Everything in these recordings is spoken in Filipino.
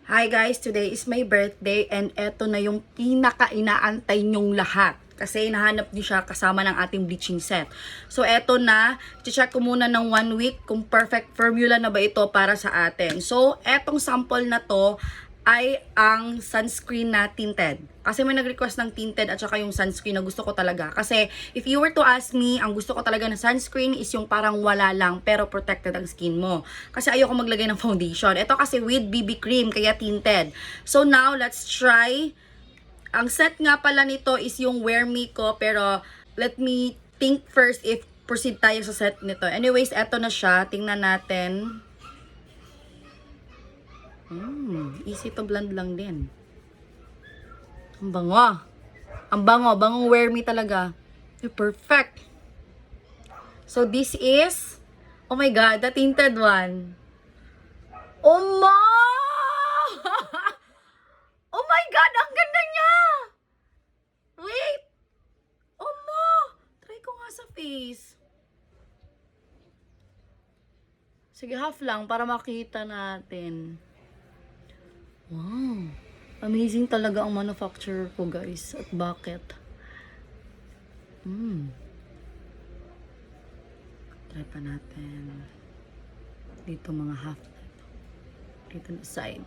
Hi guys, today is my birthday and eto na yung pinaka-inaantay nyong lahat. Kasi hinahanap niyo siya kasama ng ating bleaching set. So eto na, check ko muna ng 1 week kung perfect formula na ba ito para sa atin. So etong sample na to ay ang sunscreen na tinted. Kasi may nag-request ng tinted at saka yung sunscreen na gusto ko talaga. Kasi if you were to ask me, ang gusto ko talaga na sunscreen is yung parang wala lang pero protected ang skin mo. Kasi ayoko maglagay ng foundation. Ito kasi with BB cream kaya tinted. So now, let's try. Ang set nga pala nito is yung Wear Me ko pero let me think first if proceed tayo sa set nito. Anyways, eto na siya. Tingnan natin. Easy to blend lang din. Ang bango. Ang bango. Bangong Wear Me talaga. Perfect. So, this is, oh my God, the tinted one. Oh my! Oh my God, ang ganda niya! Wait! Oh mo! Try ko nga sa face. Sige, half lang para makita natin. Wow! Amazing talaga ang manufacturer ko, guys. At bakit? Try pa natin. Dito mga half. Dito na side.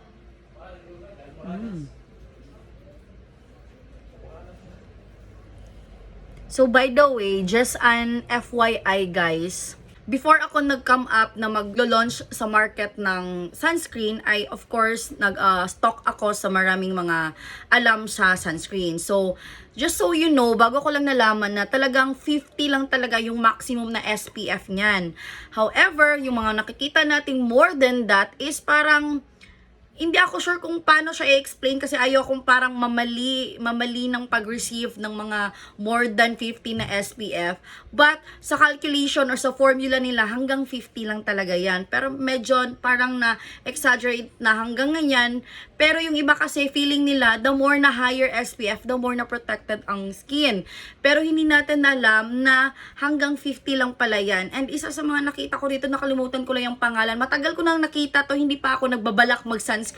So, by the way, just an FYI, guys. Before ako nag-come up na mag-launch sa market ng sunscreen, ay of course, nag-stock ako sa maraming mga alam sa sunscreen. So, just so you know, bago ko lang nalaman na talagang 50 lang talaga yung maximum na SPF niyan. However, yung mga nakikita nating more than that is parang hindi ako sure kung paano siya i-explain kasi ayaw kong parang mamali ng pag-receive ng mga more than 50 na SPF. But sa calculation or sa formula nila, hanggang 50 lang talaga yan. Pero medyo parang na-exaggerate na hanggang ganyan. Pero yung iba kasi feeling nila, the more na higher SPF, the more na protected ang skin. Pero hindi natin alam na hanggang 50 lang pala yan. And isa sa mga nakita ko dito, nakalimutan ko lang yung pangalan. Matagal ko nang nakita to, hindi pa ako nagbabalak mag-sunscreen.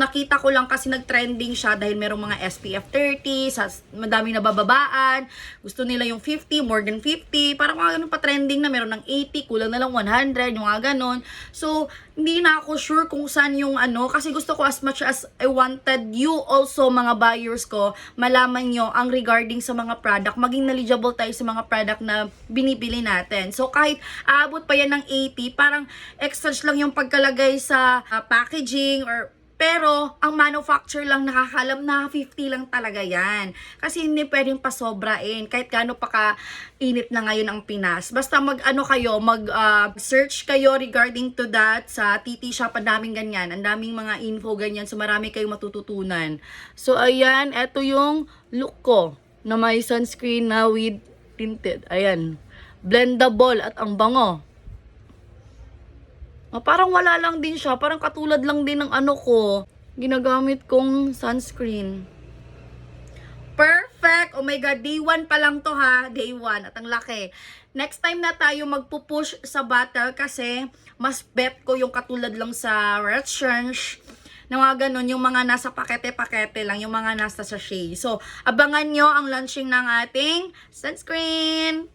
Nakita ko lang kasi nag-trending siya dahil merong mga SPF 30, madaming nabababaan. Gusto nila yung 50, more than 50. Parang mga ganun pa trending na meron ng 80, kulang na lang 100, yung mga ganun. So, hindi na ako sure kung saan yung kasi gusto ko as much as I wanted you also mga buyers ko, malaman nyo ang regarding sa mga product, maging knowledgeable tayo sa mga product na binibili natin. So kahit aabot pa yan ng 80, parang extra lang yung pagkalagay sa packaging pero ang manufacturer lang nakakalam na 50 lang talaga yan. Kasi hindi pwedeng pasobrain kahit gaano pa ka-init na ngayon ang Pinas. Basta search kayo regarding to that sa TT Shop. Ang daming ganyan. Ang daming mga info ganyan. So marami kayong matututunan. So ayan, eto yung look ko na may sunscreen na with tinted. Ayan. Blendable at ang bango. Parang wala lang din siya. Parang katulad lang din ng ko. Ginagamit kong sunscreen. Perfect! Oh my God, day 1 pa lang to ha. Day 1. At ang laki. Next time na tayo magpupush sa bottle kasi mas bet ko yung katulad lang sa Red Change. Na mga ganun, yung mga nasa pakete-pakete lang, yung mga nasa sachet. So, abangan nyo ang launching ng ating sunscreen.